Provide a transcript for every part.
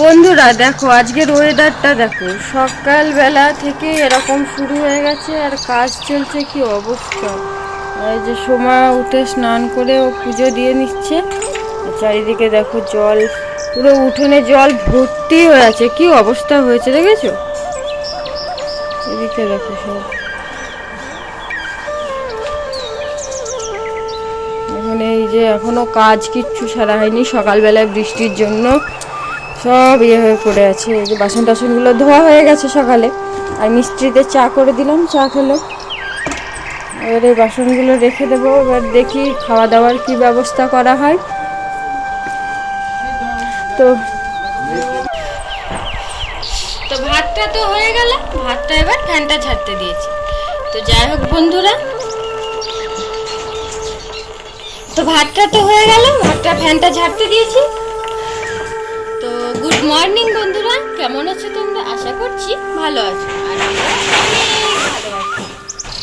বন্ধুরা দেখো আজকের ওয়েদারটা দেখো, সকালবেলা থেকে এরকম শুরু হয়ে গেছে আর কাজ চলছে, কি অবস্থা। এই যে সোমা উঠে স্নান করে ও পুজো দিয়ে নিচ্ছে। চারিদিকে দেখো জল, পুরো উঠোনে জল ভর্তি হয়ে আছে, কি অবস্থা হয়েছে দেখেছো? এদিকে দেখো সব, এখন এই যে এখনো কাজ কিচ্ছু সারা হয়নি, সকালবেলায় বৃষ্টির জন্য সব ইয়ে হয়ে পড়ে আছে। এই যে বাসন টাসনগুলো ধোয়া হয়ে গেছে সকালে, আর মিস্ত্রিতে চা করে দিলাম, চা খেলো। এবার এই বাসনগুলো রেখে দেবো, এবার দেখি খাওয়া দাওয়ার কি ব্যবস্থা করা হয়। তো ভাতটা তো হয়ে গেল, ভাতটা এবার ফ্যানটা ছাড়তে দিয়েছি। তো যাই হোক বন্ধুরা, তো ভাতটা তো হয়ে গেল, ভাতটা ফ্যানটা ঝাড়তে দিয়েছি। তো গুড মর্নিং বন্ধুরা, কেমন আছো তোমরা? আশা করছি ভালো আছো, আর আমরা ভালো আছি।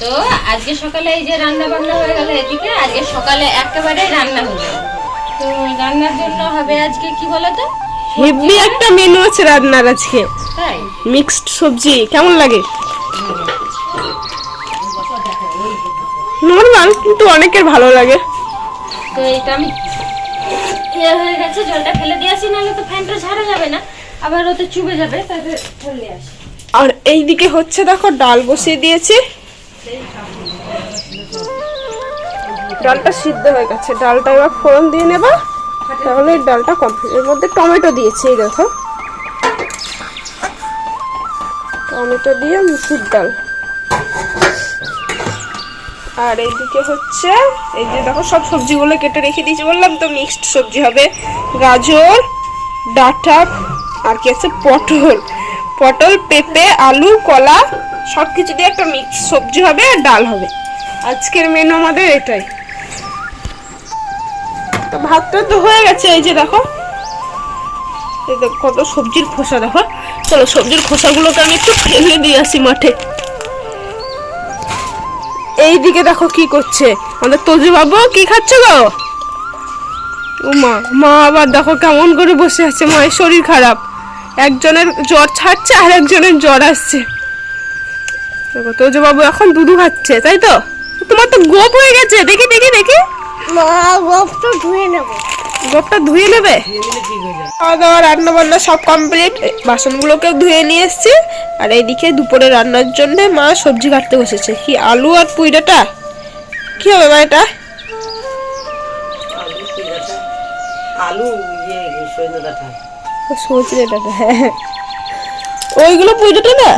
তো আজকে সকালে এই যে রান্না বান্না হয়ে গেল, এদিকে আজকে সকালে একেবারে রান্না হয়ে গেল। তো রান্নার জন্য হবে আজকে কি বলো তো, হেভি একটা মেনু আছে রান্নার আজকে। তাই মিক্সড সবজি কেমন লাগে? নরমাল, কিন্তু অনেকের ভালো লাগে। তো এটা আমি হয়ে গেছে, জলটা ফেলে দিয়ে আসি, নাহলে তো ফ্যানটা ঝাড়া যাবে না, আবার ওতে চুবে যাবে, তাহলে ফেলে আসি। আর এইদিকে হচ্ছে দেখো ডাল বসিয়ে দিয়েছি, ডালটা সিদ্ধ হয়ে গেছে, ডালটা এবার ফোড়ন দিয়ে নেবা, তাহলে ডালটা কমপ্লিট। এর মধ্যে টমেটো দিয়েছি, এই দেখো টমেটো দিয়ে মুসুর ডাল। আর এইদিকে হচ্ছে এই যে দেখো সব সবজিগুলো কেটে রেখে দিয়েছি, বললাম তো মিক্সড সবজি হবে। গাজর, ডাঁটা, আর কি আছে পটল, পেঁপে, আলু, কলা, সব কিছু দিয়ে একটা মিক্স সবজি হবে, আর ডাল হবে। আজকের মেনু আমাদের এটাই। তো ভাতটা তো হয়ে গেছে, এই যে দেখো এই দেখো কত সবজির খোসা, দেখো। চলো সবজির খোসাগুলোকে আমি একটু ফেলে দিয়ে আসি মাঠে। এইদিকে দেখো কি করছে আমাদের তোজু বাবু, কি খাচ্ছে গো? ও মা আবার দেখো কেমন করে বসে আছে, মায়ের শরীর খারাপ, একজনের জ্বর ছাড়ছে আর একজনের জ্বর আসছে। দেখো তোজু বাবু এখন দুধু খাচ্ছে, তাই তো? তোমার তো গোপ হয়ে গেছে, দেখি দেখি দেখি। গোপটা ধুয়ে নেব, গোপটা ধুয়ে নেবে? খাওয়া দাওয়া রান্না বান্না সব কমপ্লিট, বাসনগুলোকেও ধুয়ে নিয়ে এসছি। আর এইদিকে দুপুরে রান্নার জন্য মা সবজি কাটতে বসেছে, কি আলু আর পুঁই ডাঁটা। কি হবে মা এটা? আলু সজনে ডাঁটা, সজনে ডাঁটা, হ্যাঁ ওইগুলো পুঁই ডাঁটা না,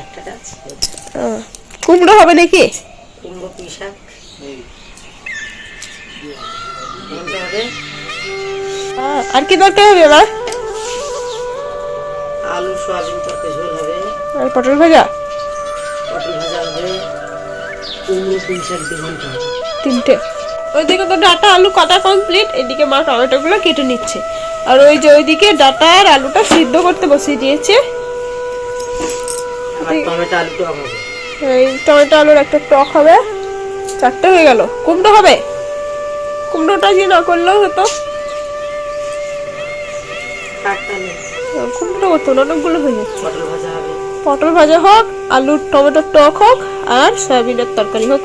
একটা গাছ কুমড়ো হবে নাকি? কুমড়ো, পুঁই শাক, আর কি দরকার হবে মা? আলু সয়াবিন তরকারি ঝোল হবে, আর পটল ভাজা হবে, কুমড়ো, পুঁই শাক দিয়ে ঘন্টা হবে। তিনটে। ওইদিকে তো ডাঁটা আলু কাটা কমপ্লিট, এদিকে মা টমেটোগুলো কেটে নিচ্ছে। আর ওই যে ওইদিকে ডাঁটা আর আলুটা সিদ্ধ করতে বসিয়ে দিয়েছে। টমেটো আলু টক হবে, এই টমেটো আলুর একটা টক হবে। চারটে হয়ে গেল। কুমড়ো হবে, কুমড়োটা যে না করলেও হতো, কুমড়ো হতো না, অনেকগুলো হয়ে যাচ্ছে। পটল ভাজা হবে, পটল ভাজা হোক, আলুর টমেটোর টক হোক, আর সয়াবিনের তরকারি হোক।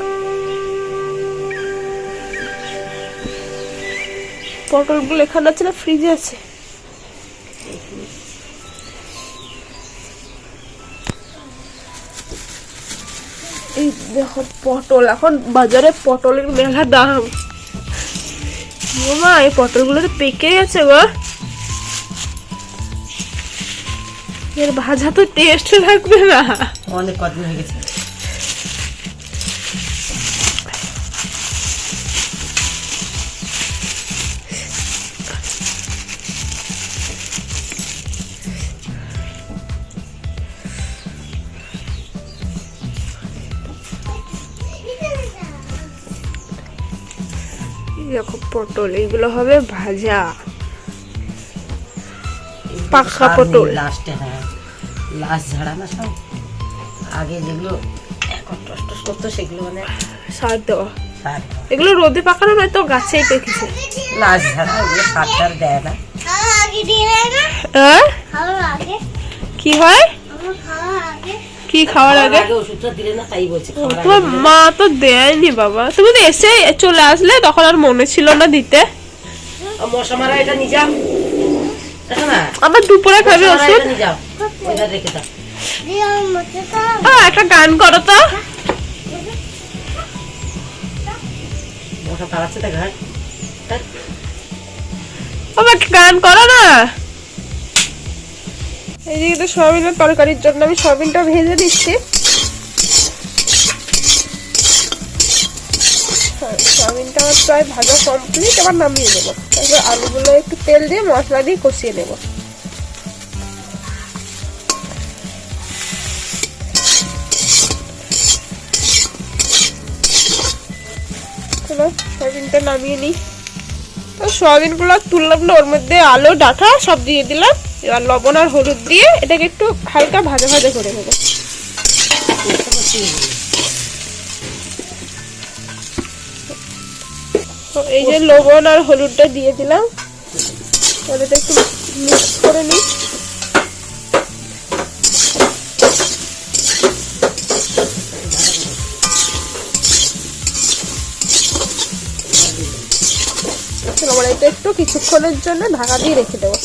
পটলগুলো এখানে আছে না, ফ্রিজে আছে। এই দেখো পটল, এখন বাজারে পটলের মেলা দাম। মা এই পটলগুলো তো পেকে গেছে গো, এর ভাজা তো টেস্ট লাগবে না। অনেক কদিন হয়ে গেছে। দেখো পটল, এইগুলো হবে ভাজা, পাকা পটল। লাস্টে, হ্যাঁ লাস্ট ঝাড়া না সব, আগে যেগুলো এখন টস করতো সেগুলো মানে সার দেওয়া। এগুলো রোদে পাকানো নয় তো, গাছেই পেকেছে। লাস্ট ঝাড়া, ওগুলো সার টার দেয় না। হ্যাঁ? কি হয়? কি খাওয়ার আগে? আগে ওষুধটা দিলে না তাই বলছে খাওয়ার আগে তোমার দিলে। মা তো দেয়নি বাবা, তুমি তো এসে চলে আসলে, তখন আর মনে ছিল না দিতে। মশা মারা এটা নিয়ে যাও, দেখো না আবার দুপুরে খাবে মশা মারা ওষুধ। এটা নিয়ে যাও, ওইটা রেখে দাও। একটা গান করো তো। মশা তাড়াচ্ছে তো ঘাট। বাবা একটা গান করো না। এইদিকে তো সয়াবিনের তরকারির জন্য আমি সয়াবিনটা ভেজে দিচ্ছি। সয়াবিনটা আমার প্রায় ভাজা কমপ্লিট, এবার নামিয়ে দেবো। তারপর আলুগুলো একটু তেল দিয়ে মশলা দিয়ে কষিয়ে নেবো। চলো সয়াবিনটা নামিয়ে নিই। তো সয়াবিনগুলো তুললাম না, ওর মধ্যে আলু ডাঁটা সব দিয়ে দিলাম। এবার লবণ আর হলুদ দিয়ে এটাকে একটু হালকা ভাজা ভাজা করে নেবো। তো এই যে লবণ আর হলুদটা দিয়ে দিলাম, এটা একটু মিক্স করে নিই। আমার এটা একটু কিছুক্ষণের জন্য ঢাকা দিয়ে রেখে দেবো।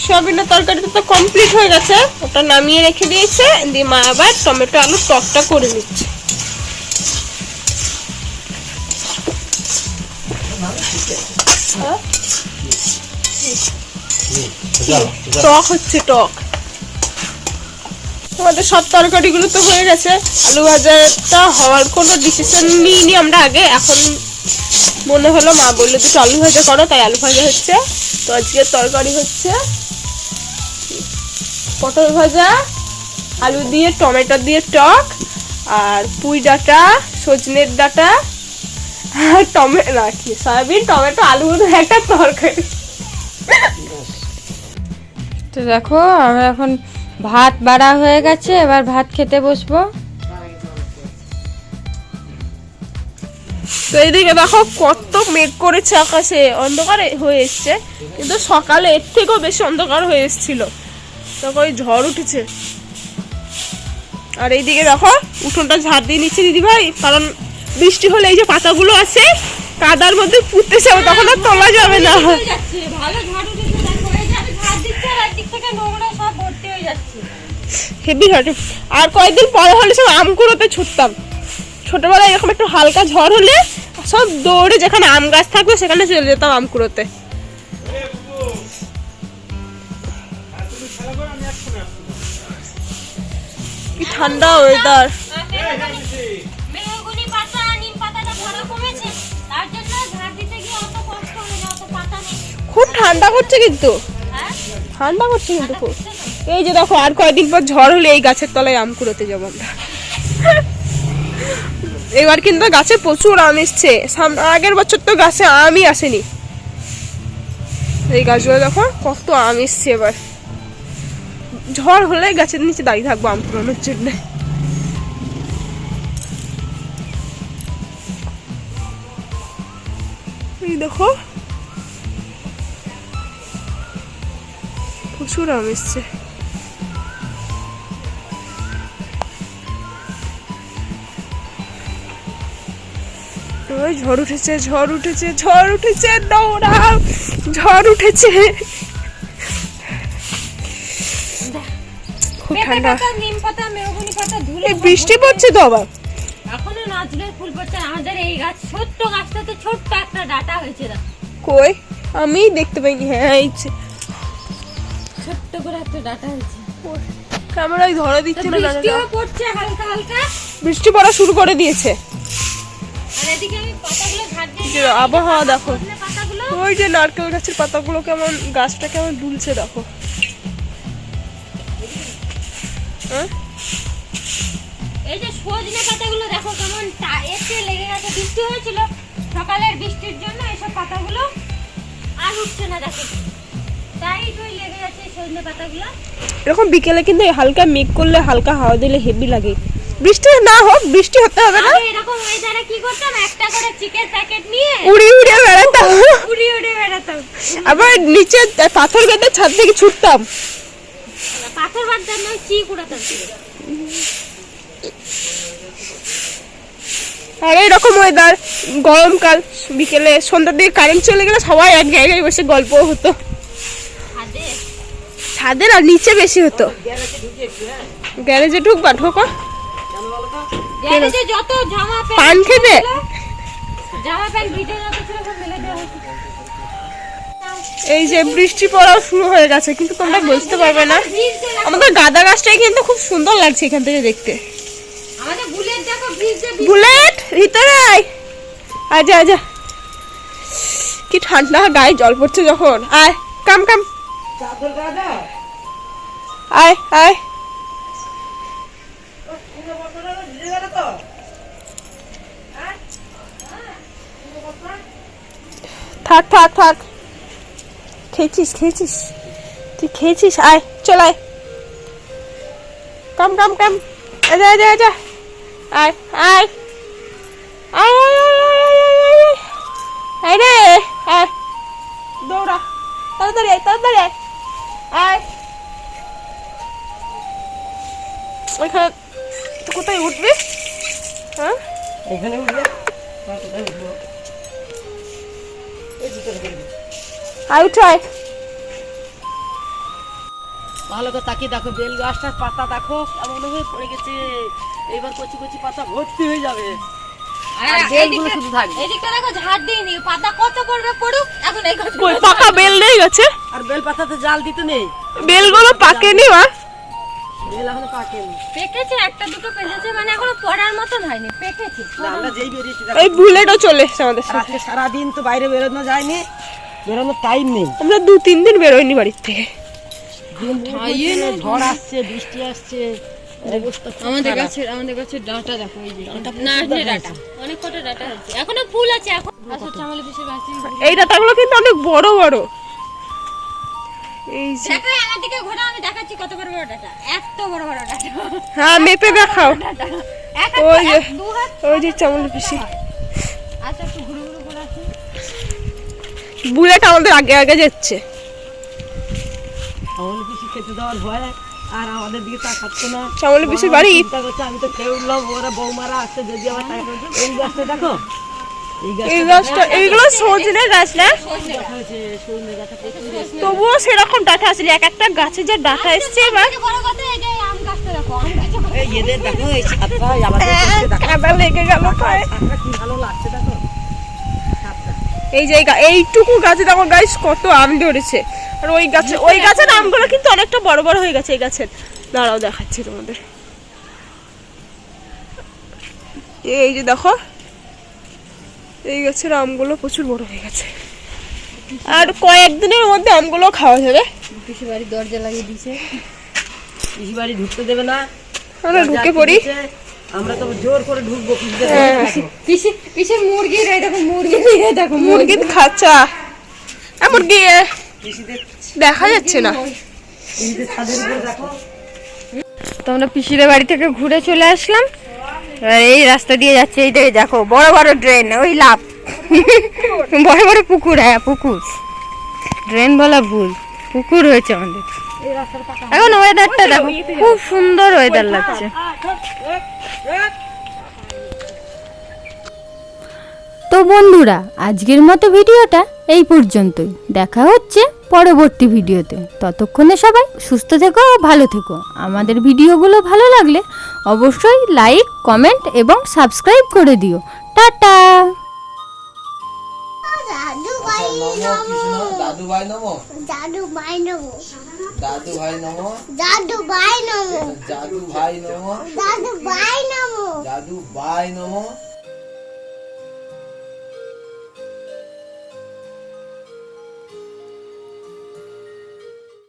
সয়াবিনের তরকারিটা তো কমপ্লিট হয়ে গেছে, ওটা নামিয়ে রেখে দিয়েছে। দিয়ে মা আবার টমেটো আলু টকটা করে নিচ্ছে। টক হচ্ছে, টক। আমাদের সব তরকারিগুলো তো হয়ে গেছে। আলু ভাজাটা হওয়ার কোনো ডিসিশন নিইনি আমরা আগে, এখন মনে হলো মা বললো দুটো আলু ভাজা করো, তাই আলু ভাজা হচ্ছে। তো আজকের তরকারি হচ্ছে পটল ভাজা, আলু দিয়ে টমেটো দিয়ে টক, আর পুঁই ডাঁটা, সজনের ডাঁটা, আর সয়াবিন টমেটো আলু একটা তরকারি। তো দেখো আমরা এখন ভাত বাড়া হয়ে গেছে, এবার ভাত খেতে বসবো। তো এইদিকে দেখো কত মেঘ করেছে, আকাশে অন্ধকার হয়ে এসছে, কিন্তু সকালে এর থেকেও বেশি অন্ধকার হয়ে এসেছিল। তখন ঝড় উঠেছে। আর এইদিকে দেখো উঠোনটা ঝাড় দিয়ে নিচ্ছে দিদি ভাই, কারণ বৃষ্টি হলে এই যে পাতাগুলো আছে কাদার মধ্যে পুঁততেছে, তখন আর তোলা যাবে না। হেভি ঝড়। আর কয়েকদিন পরে হলে সব আম কুড়োতে ছুটতাম। ছোটবেলায় এরকম একটু হালকা ঝড় হলে সব দৌড়ে যেখানে আম গাছ থাকবে সেখানে চলে যেতাম আম কুড়োতে। কি ঠান্ডা ওয়েদার। খুব ঠান্ডা করছে কিন্তু, ঠান্ডা করছে কিন্তু খুব। এই যে দেখো আর কয়েকদিন পর ঝড় হলে এই গাছের তলায় আম কুড়োতে যাবো আমরা। এবার কিন্তু গাছে প্রচুর আম এসছে, আগের বছর তো গাছে আমই আসেনি। এই গাছগুলো দেখো কত আম এসছে। এবার ঝড় হলে গাছের নিচে দাঁড়িয়ে থাকবো আম কুড়ানোর জন্য। এই দেখো প্রচুর আম এসছে। ঝড় উঠেছে, ঝড় উঠেছে, ঝড় উঠেছে, দৌড়াও, ঝড় উঠেছে। খুব ঠান্ডা। বৃষ্টি পড়ছে তো আবার। এখনো নাজুলের ফুল পড়ছে। আমাদের এই গাছ ছোট্ট গাছটাতে ছোট্ট একটা ডাঁটা হয়েছে, কই আমি দেখতে পাইনি। হ্যাঁ এই ছোট্ট করে একটা ডাঁটা হয়েছে। ক্যামেরায় ধরে দিচ্ছে না। বৃষ্টিও পড়ছে হালকা হালকা, বৃষ্টি পড়া শুরু করে দিয়েছে। আর এদিকে আমি পাতাগুলো ঝাড় দিয়ে আবহাওয়া দেখো, পাতাগুলো ওই যে নারকেল গাছের পাতাগুলো কেমন, গাছটা কেমন দুলছে দেখো। এই যে সজনে পাতাগুলো দেখো কেমন এসে লেগে গেছে। বৃষ্টি হয়েছিল সকালের, বৃষ্টির জন্য এইসব পাতাগুলো আর উঠছে না দেখো, তাই তুই লেগে গেছে সজনে পাতাগুলো। এরকম বিকেলে কিন্তু হালকা মেঘ করলে হালকা হাওয়া দিলে হেভি লাগে। বৃষ্টি না হোক, বৃষ্টি হতে হবে না, আগে এরকম ওয়েদারে কি করতাম, একটা করে চিকেন প্যাকেট নিয়ে উড়িয়ে উড়িয়ে বেড়াতাম, উড়িয়ে উড়িয়ে বেড়াতাম। আবার নিচে পাথর বেঁধে ছাদ থেকে ছুটতাম। পাথর বাঁধতাম না, চিক উড়াতাম। আর এইরকম ওয়েদার, গরমকাল, বিকেলে সন্ধ্যার দিকে কারেন্ট চলে গেলে সবাই এক জায়গায় বসে গল্প হতো। ছাদে ছাদের আর নিচে বেশি হতো। গ্যারেজে ঢুকবা, ঢোকো। গ্যারেজে যত জামা প্যান্ট পান খেতে? জামা প্যান্ট ভিজে যত ছিল সব মেলে দেওয়া হতো। এই যে বৃষ্টি পড়াও শুরু হয়ে গেছে, কিন্তু তোমরা বুঝতে পারবে না, আমাদের গাঁদা গাছটাই কিন্তু খুব সুন্দর লাগছে এখান থেকে দেখতে। আমাদের বুলেট দেখো ভিজে বুলেট ভিতরে আয়, আজা আজা, কি ঠান্ডা, গায়ে জল পড়ছে যখন। আয়, কাম কাম, আয় আয়। থাক থাক থাক, খেয়েছিস খেয়েছিস, তুই খেয়েছিস, আয় চল আয়, কাম কাম কাম, আজা আজা আজা, আয় আয় আয় আয় আয় আয় রে, আয় দৌড়া, তাড়াতাড়ি আয়, তাড়াতাড়ি আয়, আয়। ওইখানে তো কোথায় উঠবি? হ্যাঁ, এখানে উঠবে, আয় উঠে আয়। ভালো করে তাকিয়ে দেখো, বেল গাছটার পাতা দেখো কেমন হয়ে পড়ে গেছে। এইবার কচি কচি পাতা ভর্তি হয়ে যাবে, আর বেলগুলো শুধু থাকবে। এদিকটা দেখো ঝাড় দিইনি, পাতা কত পড়বে পড়ুক, এখন এই কথা কই পাকা বেল নেই গেছে? আর বেল পাতাতে জাল দিতে নেই, বেলগুলো পাকেনি মা? বেল এখনো পাকেনি। পেকেছে, একটা দুটো পেকেছে, মানে এখনো পড়ার মতন হয়নি, পেকেছে। না, আমরা যেই বেরিয়েছি এই বুলেটও চলে এসছে আমাদের সাথে। আজকে সারাদিন তো বাইরে বেরোনো যায়নি, বেরোনোর টাইম নেই। আমরা 2-3 দিন বেরোইনি বাড়ির থেকে। ঝড় আসছে, বৃষ্টি আসছে, অবস্থা খুব আমাদের খারাপ। গাছের ডাঁটা দেখো, এই যে নারকেলের ডাঁটা, অনেক কটা ডাঁটা আছে, এখনো ফুল আছে। এখন আচ্ছা, চামেলি পিসের গাছে এই ডাটাগুলো কিন্তু অনেক বড় বড়। এই যে, দেখো আমার দিকে ঘোরা, আমি দেখাচ্ছি কত বড় বড় ডাঁটা, এত বড় বড় ডাঁটা। হ্যাঁ মেপে দেখাও। এক ওই যে, দু হাত। ওই যে চামলি পিসি। আচ্ছা, একটু ঘুরে ঘুরে ঘোরা আছে। বুলেট আমাদের আগে আগে যাচ্ছে। আমাদের কিছু খেতে দেওয়ার ভয়, আর আমাদের দিকে তাকাচ্ছে না। চামলি পিসির বাড়ি। চিন্তা করছে, আমি তো খেয়ে উঠলাম, ওরা বৌমারা আসছে, যদি আমার এই গাছটা দেখো, এই গাছটা, এইগুলো সজনে গাছ না? দেখা হয়েছে, সজনে গাছটা প্রচুর এসছে। তবুও সেরকম ডাটা আসেনি, এক একটা গাছে যে ডাটা এসছে এবার। সবথেকে বড় কথা, এই যে আম গাছটা দেখো, আম গাছে এই এদের দেখো, এই ছাদটা আমাদের দেখতে দেখো, কাদা লেগে গেল পায়ে। ছাদটা কি ভালো লাগছে দেখো, ছাদটা। এই যে এইটুকু গাছে দেখো গাইস কত আম ধরেছে। আর ওই গাছের আমগুলো কিন্তু অনেকটা বড় বড় হয়ে গেছে। এই গাছের দাঁড়াও দেখাচ্ছি তোমাদের, এই যে দেখো, এই গাছের আমগুলো প্রচুর বড় হয়ে গেছে। আর কয়েকদিনের মধ্যে আমগুলো খাওয়া যাবে। পিসি বাড়ি দরজা লাগিয়ে দিয়েছে, পিসি বাড়ি ঢুকতে দেবে না, আমরা ঢুকে পড়ি। আমরা তো জোর করে ঢুকবো। পিসি মুরগির, এই দেখো মুরগি, এই দেখো মুরগির খাঁচা, মুরগি পিসিদের দেখা যাচ্ছে না। ছাদের উপরে দেখো, তো আমরা পিসির বাড়ি থেকে ঘুরে চলে আসলাম। এবার এই রাস্তা দিয়ে যাচ্ছে, এই দেখো বড় বড় ড্রেন, ওই লাভ বড় বড় পুকুর। হ্যাঁ পুকুর, ড্রেন বলা ভুল, পুকুর হয়েছে আমাদের। এখন ওয়েদারটা দেখো, খুব সুন্দর ওয়েদার লাগছে। তো বন্ধুরা, আজকের মতো ভিডিওটা এই পর্যন্তই। দেখা হচ্ছে পরবর্তী ভিডিওতে। ততক্ষণে সবাই সুস্থ থেকো ও ভালো থেকো। আমাদের ভিডিওগুলো ভালো লাগলে অবশ্যই লাইক, কমেন্ট এবং সাবস্ক্রাইব করে দিও। টাটা। দাদু ভাই নমো, দাদু ভাই নমো, দাদু ভাই নমো, দাদু ভাই নমো, দাদু ভাই নমো, দাদু ভাই নমো, দাদু ভাই নমো, দাদু ভাই নমো।